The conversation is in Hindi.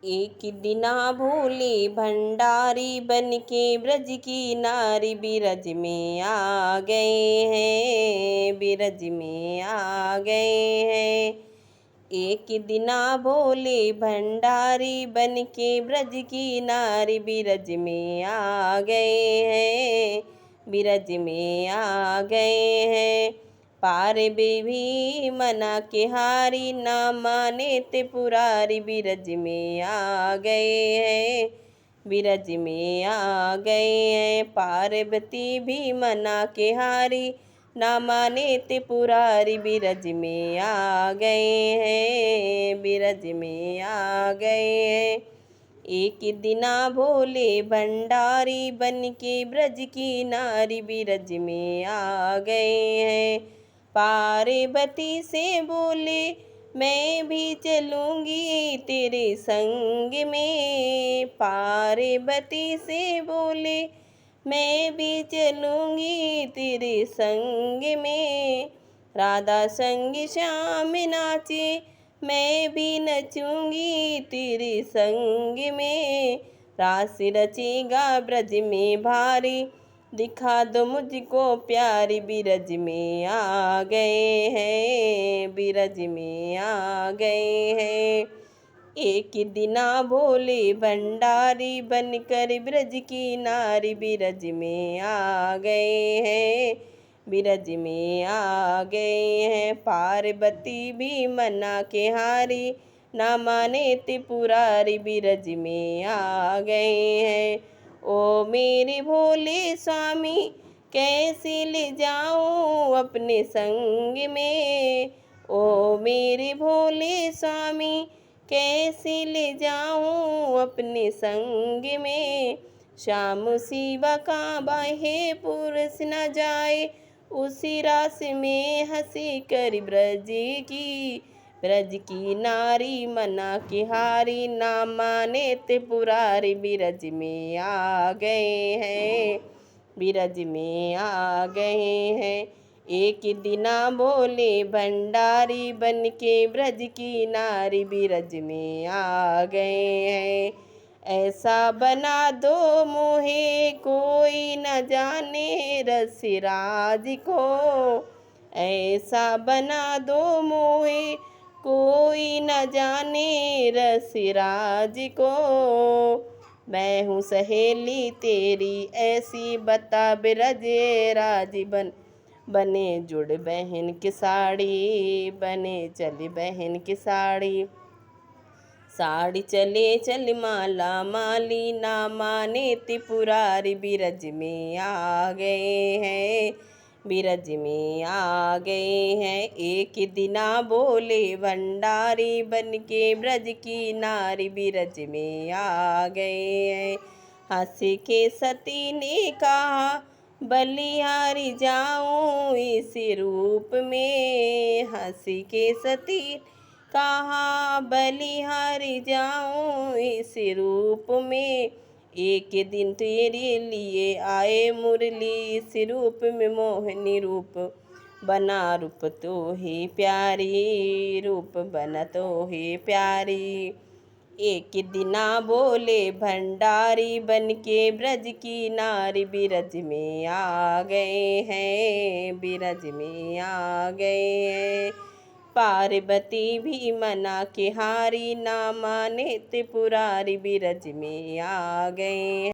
एक दिना भोले भंडारी बन के ब्रज की नारी बिरज में आ गए हैं, बिरज में आ गए हैं। एक दिना भोले भंडारी बन के ब्रज की नारी बिरज में आ गए हैं, बिरज में आ गए हैं। पार भी मना के हारी ना माने ते पुरारी बिरज में आ गए हैं, बिरज में आ गए हैं। पार्वती भी मना के हारी ना माने ते पुरारी बिरज में आ गए हैं, बिरज में आ गए हैं। एक दिना भोले भंडारी बन के ब्रज की नारी बिरज में आ गए हैं। पार्वती से बोले मैं भी चलूँगी तेरे संग में। पार्वती से बोले मैं भी चलूँगी तेरे संग में। राधा संग श्याम नाचे मैं भी नचूँगी तेरे संग में। रास रचेगा ब्रज में भारी दिखा दो मुझको प्यारी बिरज में आ गए हैं, बिरज में आ गए हैं। एक दिना भोले भंडारी बनकर ब्रज की नारी बिरज में आ गए हैं, बिरज में आ गए हैं। पार्वती भी मना के हारी ना माने त्रिपुरारी बिरज में आ गए हैं। ओ मेरे भोले स्वामी कैसे ले जाऊं अपने संग में। ओ मेरे भोले स्वामी कैसे ले जाऊं अपने संग में। श्याम शिवा का बाहे पुरुष न जाए उसी रास में हंसी कर ब्रज की नारी मना के हारी ना माने ते पुरारी बिरज में आ गए हैं, बिरज में आ गए हैं। एक दिना बोले भंडारी बन के ब्रज की नारी बिरज में आ गए हैं। ऐसा बना दो मोहे कोई न जाने रसिराज को। ऐसा बना दो मोहे कोई न जाने रसिराज को। मैं हूँ सहेली तेरी ऐसी बता ब्रज राज बने जुड़ बहन की साड़ी, बने चली बहन की साड़ी। साड़ी चले चल माला माली ना माने त्रिपुरारी बिरज में आ गए हैं, बिरज में आ गए हैं। एक दिना बोले भंडारी बन के ब्रज की नारी बिरज में आ गए हैं। हंस के सती ने कहा बलिहारी जाऊं इस रूप में। हंस के सती कहा बलिहारी जाऊं इस रूप में। एक दिन तेरे लिए आए मुरली इस रूप में मोहनी रूप बना रूप तो ही प्यारी, रूप बना तो ही प्यारी। एक दिना बोले भंडारी बन के ब्रज की नारी बिरज में आ गए हैं, बिरज में आ गए हैं। पार्वती भी मना के हारी ना माने त्रिपुरारी बिरज में आ गए।